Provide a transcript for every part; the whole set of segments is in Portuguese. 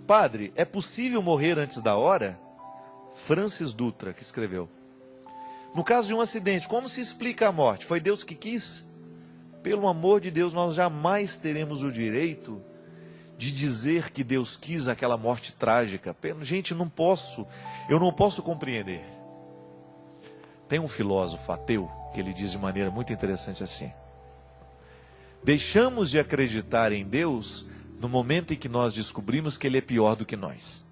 Padre, é possível morrer antes da hora? Francis Dutra, que escreveu. No caso de um acidente, como se explica a morte? Foi Deus que quis? Pelo amor de Deus, nós jamais teremos o direito de dizer que Deus quis aquela morte trágica. Gente, eu não posso compreender. Tem um filósofo ateu que ele diz de maneira muito interessante assim: deixamos de acreditar em Deus no momento em que nós descobrimos que Ele é pior do que nós.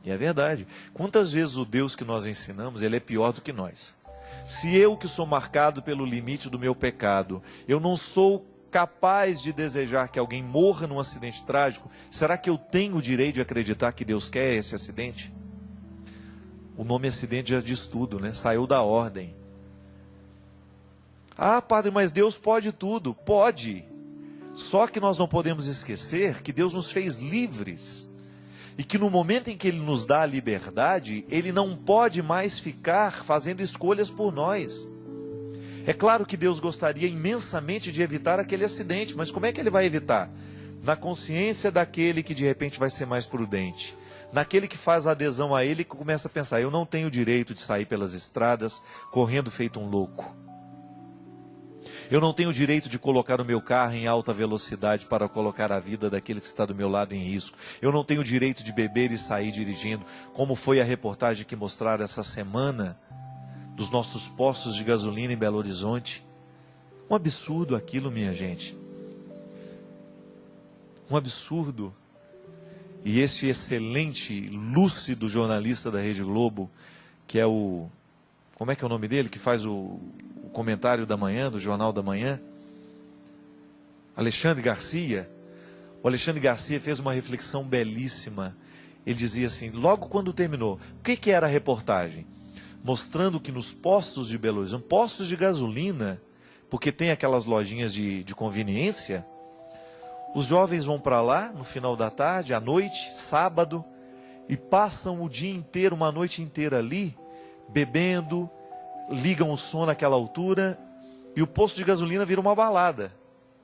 E é verdade. Quantas vezes o Deus que nós ensinamos, Ele é pior do que nós? Se eu, que sou marcado pelo limite do meu pecado, eu não sou capaz de desejar que alguém morra num acidente trágico, será que eu tenho o direito de acreditar que Deus quer esse acidente? O nome acidente já diz tudo, né? Saiu da ordem. Ah, padre, mas Deus pode tudo. Pode. Só que nós não podemos esquecer que Deus nos fez livres. E que no momento em que Ele nos dá a liberdade, Ele não pode mais ficar fazendo escolhas por nós. É claro que Deus gostaria imensamente de evitar aquele acidente, mas como é que Ele vai evitar? Na consciência daquele que de repente vai ser mais prudente. Naquele que faz adesão a Ele e começa a pensar: eu não tenho o direito de sair pelas estradas correndo feito um louco. Eu não tenho o direito de colocar o meu carro em alta velocidade para colocar a vida daquele que está do meu lado em risco. Eu não tenho o direito de beber e sair dirigindo, como foi a reportagem que mostraram essa semana dos nossos postos de gasolina em Belo Horizonte. Um absurdo aquilo, minha gente. Um absurdo. E esse excelente, lúcido jornalista da Rede Globo, que é o... como é que é o nome dele? Que faz o comentário da manhã, do Jornal da Manhã, Alexandre Garcia. O Alexandre Garcia fez uma reflexão belíssima. Ele dizia assim, logo quando terminou, o que era a reportagem? Mostrando que nos postos de Belo Horizonte, postos de gasolina, porque tem aquelas lojinhas de conveniência, os jovens vão para lá no final da tarde, à noite, sábado, e passam o dia inteiro, uma noite inteira ali, bebendo, ligam o som naquela altura, e o posto de gasolina vira uma balada,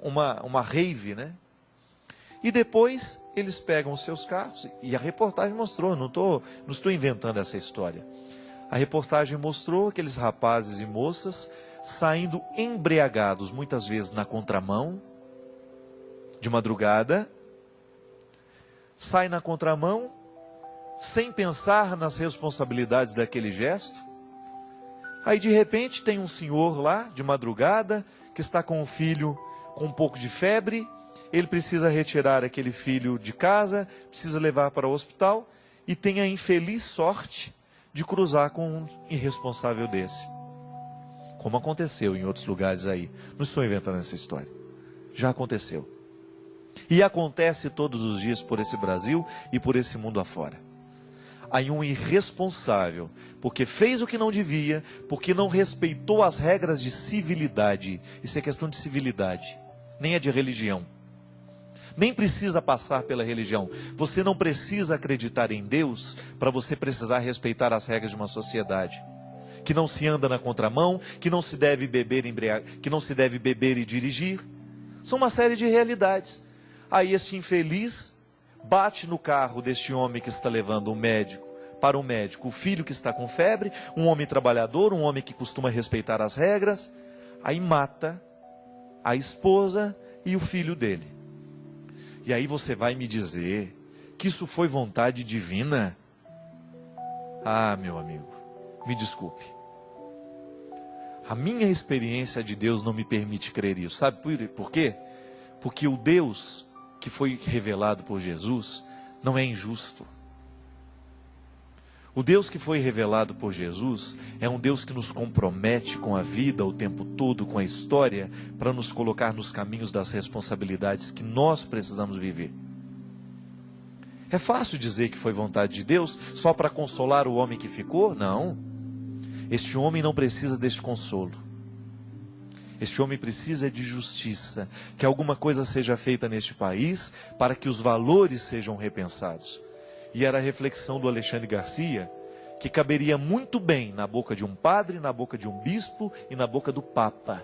uma rave, né? E depois eles pegam os seus carros, e a reportagem mostrou, não estou inventando essa história. A reportagem mostrou aqueles rapazes e moças saindo embriagados, muitas vezes na contramão, de madrugada, sai na contramão, sem pensar nas responsabilidades daquele gesto. Aí de repente tem um senhor lá, de madrugada, que está com um filho com um pouco de febre, ele precisa retirar aquele filho de casa, precisa levar para o hospital, e tem a infeliz sorte de cruzar com um irresponsável desse. Como aconteceu em outros lugares aí. Não estou inventando essa história. Já aconteceu. E acontece todos os dias por esse Brasil e por esse mundo afora. Aí um irresponsável, porque fez o que não devia, porque não respeitou as regras de civilidade. Isso é questão de civilidade, nem é de religião. Nem precisa passar pela religião. Você não precisa acreditar em Deus para você precisar respeitar as regras de uma sociedade. Que não se anda na contramão, que não se deve beber que não se deve beber e dirigir. São uma série de realidades. Aí este infeliz bate no carro deste homem que está levando para o médico, o filho que está com febre, um homem trabalhador, um homem que costuma respeitar as regras, aí mata a esposa e o filho dele. E aí você vai me dizer que isso foi vontade divina? Ah, meu amigo, me desculpe. A minha experiência de Deus não me permite crer isso. Sabe por quê? Porque o Deus que foi revelado por Jesus não é injusto. O Deus que foi revelado por Jesus é um Deus que nos compromete com a vida o tempo todo, com a história, para nos colocar nos caminhos das responsabilidades que nós precisamos viver. É fácil dizer que foi vontade de Deus só para consolar o homem que ficou? Não. Este homem não precisa deste consolo. Este homem precisa de justiça, que alguma coisa seja feita neste país para que os valores sejam repensados. E era a reflexão do Alexandre Garcia, que caberia muito bem na boca de um padre, na boca de um bispo e na boca do Papa.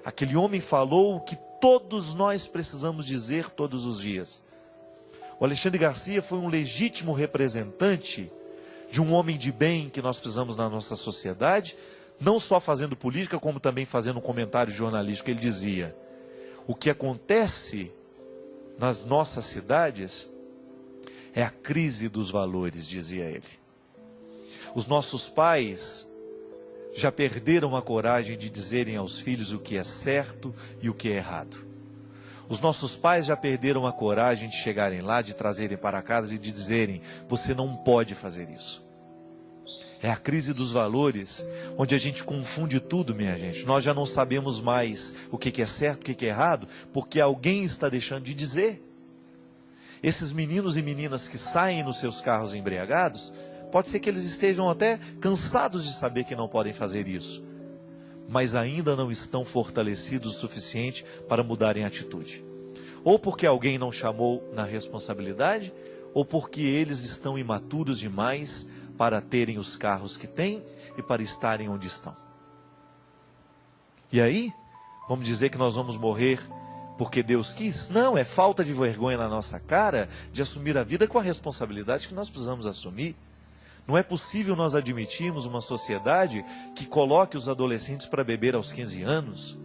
Aquele homem falou o que todos nós precisamos dizer todos os dias. O Alexandre Garcia foi um legítimo representante de um homem de bem que nós precisamos na nossa sociedade, não só fazendo política, como também fazendo um comentário jornalístico. Ele dizia: o que acontece nas nossas cidades é a crise dos valores, dizia ele. Os nossos pais já perderam a coragem de dizerem aos filhos o que é certo e o que é errado. Os nossos pais já perderam a coragem de chegarem lá, de trazerem para casa e de dizerem: você não pode fazer isso. É a crise dos valores, onde a gente confunde tudo, minha gente. Nós já não sabemos mais o que é certo, o que é errado, porque alguém está deixando de dizer. Esses meninos e meninas que saem nos seus carros embriagados, pode ser que eles estejam até cansados de saber que não podem fazer isso, mas ainda não estão fortalecidos o suficiente para mudarem a atitude. Ou porque alguém não chamou na responsabilidade, ou porque eles estão imaturos demais para terem os carros que têm e para estarem onde estão. E aí, vamos dizer que nós vamos morrer porque Deus quis? Não, é falta de vergonha na nossa cara de assumir a vida com a responsabilidade que nós precisamos assumir. Não é possível nós admitirmos uma sociedade que coloque os adolescentes para beber aos 15 anos.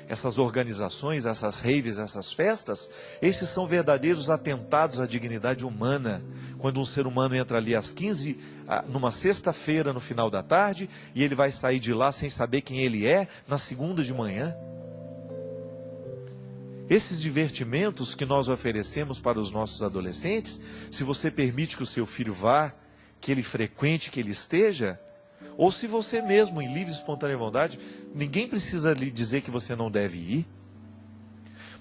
Essas organizações, essas raves, essas festas, esses são verdadeiros atentados à dignidade humana. Quando um ser humano entra ali às 15, numa sexta-feira, no final da tarde, e ele vai sair de lá sem saber quem ele é, na segunda de manhã. Esses divertimentos que nós oferecemos para os nossos adolescentes, se você permite que o seu filho vá, que ele frequente, que ele esteja, ou se você mesmo, em livre e espontânea vontade, ninguém precisa lhe dizer que você não deve ir,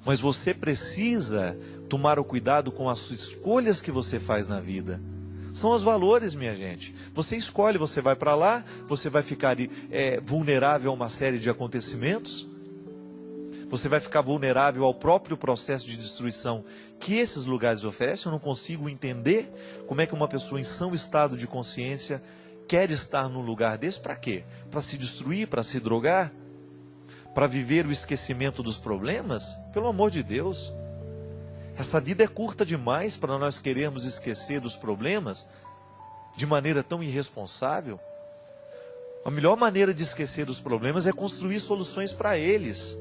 mas você precisa tomar o cuidado com as escolhas que você faz na vida. São os valores, minha gente. Você escolhe, você vai para lá, você vai ficar vulnerável a uma série de acontecimentos, você vai ficar vulnerável ao próprio processo de destruição que esses lugares oferecem. Eu não consigo entender como é que uma pessoa em são estado de consciência quer estar num lugar desse. Para quê? Para se destruir, para se drogar, para viver o esquecimento dos problemas? Pelo amor de Deus, essa vida é curta demais para nós querermos esquecer dos problemas de maneira tão irresponsável. A melhor maneira de esquecer dos problemas é construir soluções para eles.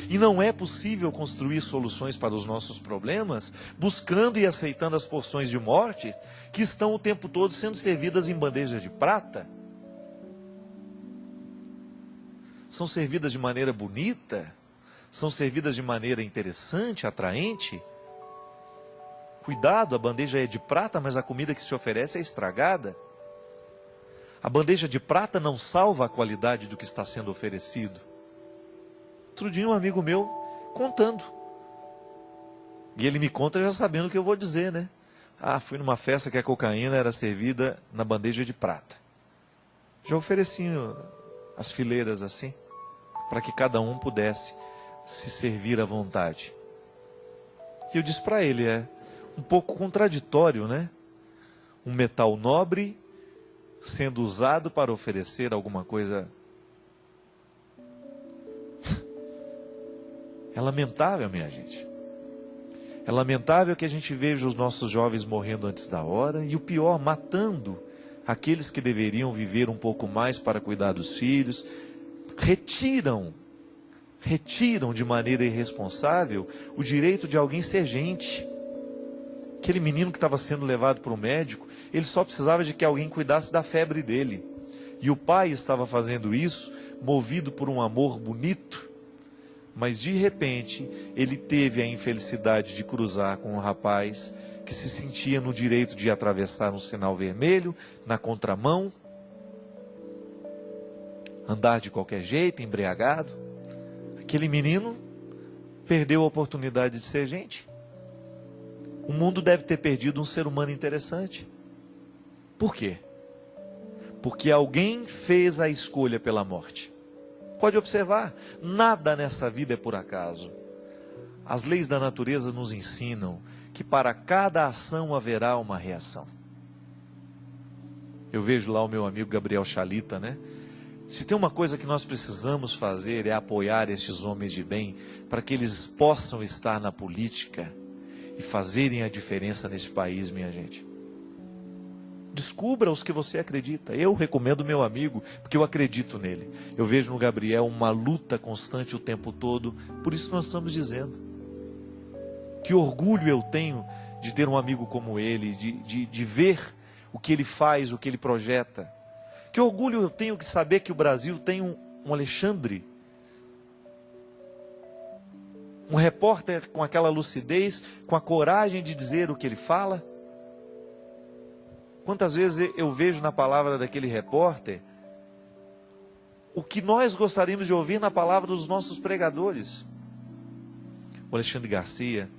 E não é possível construir soluções para os nossos problemas buscando e aceitando as porções de morte que estão o tempo todo sendo servidas em bandejas de prata. São servidas de maneira bonita, são servidas de maneira interessante, atraente. Cuidado, a bandeja é de prata, mas a comida que se oferece é estragada. A bandeja de prata não salva a qualidade do que está sendo oferecido. Outro dia um amigo meu contando, e ele me conta já sabendo o que eu vou dizer, né? Fui numa festa que a cocaína era servida na bandeja de prata. Já ofereciam as fileiras assim, para que cada um pudesse se servir à vontade. E eu disse para ele, é um pouco contraditório, né? Um metal nobre sendo usado para oferecer alguma coisa. É lamentável, minha gente. É lamentável que a gente veja os nossos jovens morrendo antes da hora e o pior, matando aqueles que deveriam viver um pouco mais para cuidar dos filhos. Retiram de maneira irresponsável o direito de alguém ser gente. Aquele menino que estava sendo levado para o médico, ele só precisava de que alguém cuidasse da febre dele. E o pai estava fazendo isso, movido por um amor bonito. Mas de repente, ele teve a infelicidade de cruzar com um rapaz que se sentia no direito de atravessar um sinal vermelho, na contramão, andar de qualquer jeito, embriagado. Aquele menino perdeu a oportunidade de ser gente. O mundo deve ter perdido um ser humano interessante. Por quê? Porque alguém fez a escolha pela morte. Pode observar, nada nessa vida é por acaso. As leis da natureza nos ensinam que para cada ação haverá uma reação. Eu vejo lá o meu amigo Gabriel Chalita, né? Se tem uma coisa que nós precisamos fazer é apoiar estes homens de bem para que eles possam estar na política e fazerem a diferença nesse país, minha gente. Descubra os que você acredita. Eu recomendo meu amigo, porque eu acredito nele. Eu vejo no Gabriel uma luta constante o tempo todo. Por isso nós estamos dizendo. Que orgulho eu tenho de ter um amigo como ele, de ver o que ele faz, o que ele projeta. Que orgulho eu tenho de saber que o Brasil tem um Alexandre. Um repórter com aquela lucidez, com a coragem de dizer o que ele fala. Quantas vezes eu vejo na palavra daquele repórter o que nós gostaríamos de ouvir na palavra dos nossos pregadores. O Alexandre Garcia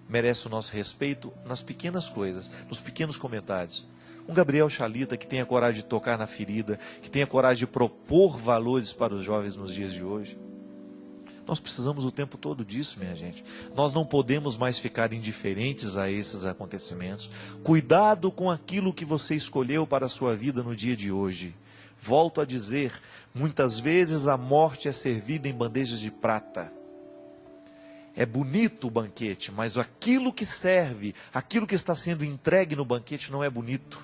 merece o nosso respeito nas pequenas coisas, nos pequenos comentários. Um Gabriel Chalita que tenha coragem de tocar na ferida, que tenha coragem de propor valores para os jovens nos dias de hoje. Nós precisamos o tempo todo disso, minha gente. Nós não podemos mais ficar indiferentes a esses acontecimentos. Cuidado com aquilo que você escolheu para a sua vida no dia de hoje. Volto a dizer, muitas vezes a morte é servida em bandejas de prata. É bonito o banquete, mas aquilo que serve, aquilo que está sendo entregue no banquete não é bonito.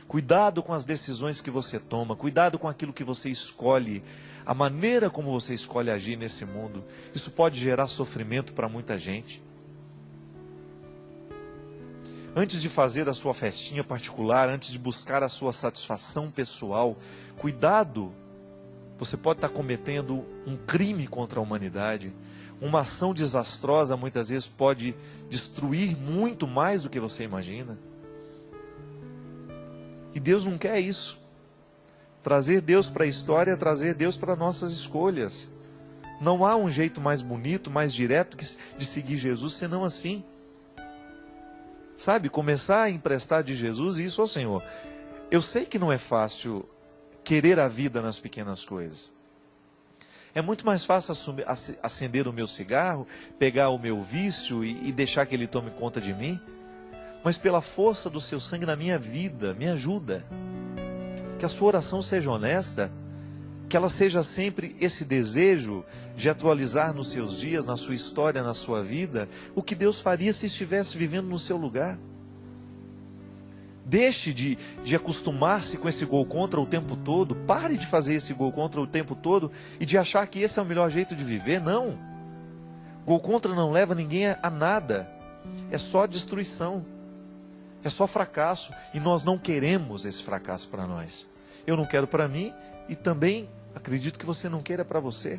Cuidado com as decisões que você toma, cuidado com aquilo que você escolhe. A maneira como você escolhe agir nesse mundo, isso pode gerar sofrimento para muita gente. Antes de fazer a sua festinha particular, antes de buscar a sua satisfação pessoal, cuidado, você pode estar cometendo um crime contra a humanidade. Uma ação desastrosa muitas vezes pode destruir muito mais do que você imagina. E Deus não quer isso. Trazer Deus para a história é trazer Deus para nossas escolhas. Não há um jeito mais bonito, mais direto de seguir Jesus, senão assim. Sabe, começar a emprestar de Jesus isso ao Senhor. Eu sei que não é fácil querer a vida nas pequenas coisas. É muito mais fácil acender o meu cigarro, pegar o meu vício e deixar que ele tome conta de mim. Mas pela força do seu sangue na minha vida, me ajuda. Que a sua oração seja honesta, que ela seja sempre esse desejo de atualizar nos seus dias, na sua história, na sua vida, o que Deus faria se estivesse vivendo no seu lugar. Deixe de acostumar-se com esse gol contra o tempo todo, pare de fazer esse gol contra o tempo todo e de achar que esse é o melhor jeito de viver, não. Gol contra não leva ninguém a nada, é só destruição. É só fracasso, e nós não queremos esse fracasso para nós. Eu não quero para mim, e também acredito que você não queira para você.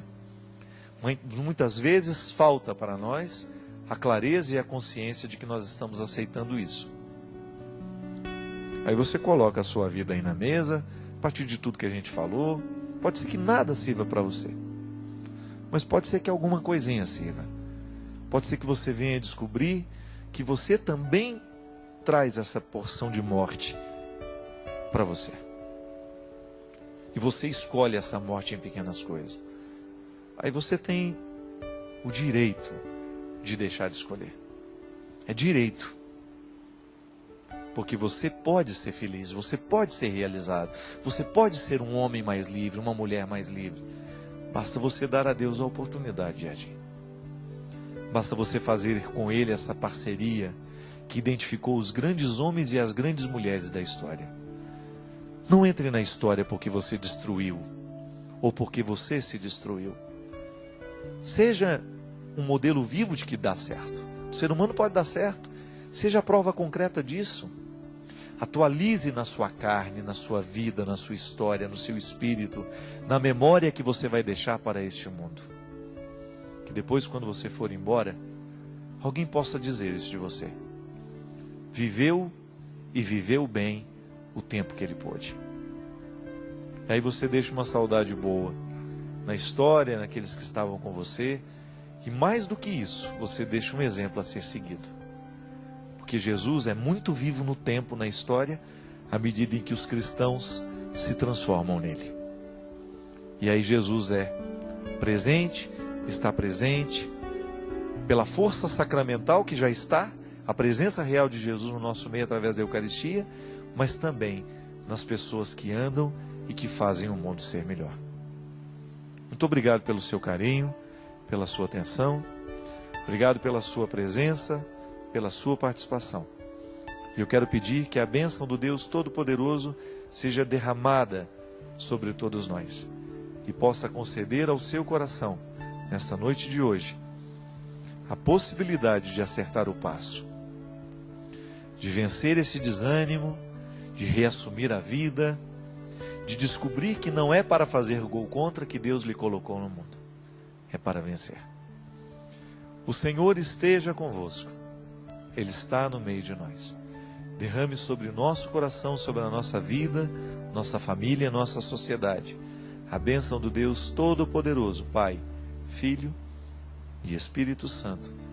Muitas vezes falta para nós a clareza e a consciência de que nós estamos aceitando isso. Aí você coloca a sua vida aí na mesa, a partir de tudo que a gente falou. Pode ser que nada sirva para você, mas pode ser que alguma coisinha sirva. Pode ser que você venha descobrir que você também traz essa porção de morte para você. E você escolhe essa morte em pequenas coisas. Aí você tem o direito de deixar de escolher. É direito. Porque você pode ser feliz, você pode ser realizado, você pode ser um homem mais livre, uma mulher mais livre. Basta você dar a Deus a oportunidade de agir. Basta você fazer com Ele essa parceria que identificou os grandes homens e as grandes mulheres da história. Não entre na história porque você destruiu, ou porque você se destruiu. Seja um modelo vivo de que dá certo. O ser humano pode dar certo. Seja a prova concreta disso. Atualize na sua carne, na sua vida, na sua história, no seu espírito, na memória que você vai deixar para este mundo. Que depois, quando você for embora, alguém possa dizer isso de você. Viveu e viveu bem o tempo que ele pôde. E aí você deixa uma saudade boa na história, naqueles que estavam com você. E mais do que isso, você deixa um exemplo a ser seguido. Porque Jesus é muito vivo no tempo, na história, à medida em que os cristãos se transformam nele. E aí Jesus é presente, está presente, pela força sacramental que já está, a presença real de Jesus no nosso meio através da Eucaristia, mas também nas pessoas que andam e que fazem o mundo ser melhor. Muito obrigado pelo seu carinho, pela sua atenção, obrigado pela sua presença, pela sua participação. E eu quero pedir que a bênção do Deus Todo-Poderoso seja derramada sobre todos nós e possa conceder ao seu coração, nesta noite de hoje, a possibilidade de acertar o passo, de vencer esse desânimo, de reassumir a vida, de descobrir que não é para fazer gol contra que Deus lhe colocou no mundo, é para vencer. O Senhor esteja convosco, Ele está no meio de nós. Derrame sobre o nosso coração, sobre a nossa vida, nossa família, nossa sociedade, a bênção do Deus Todo-Poderoso, Pai, Filho e Espírito Santo.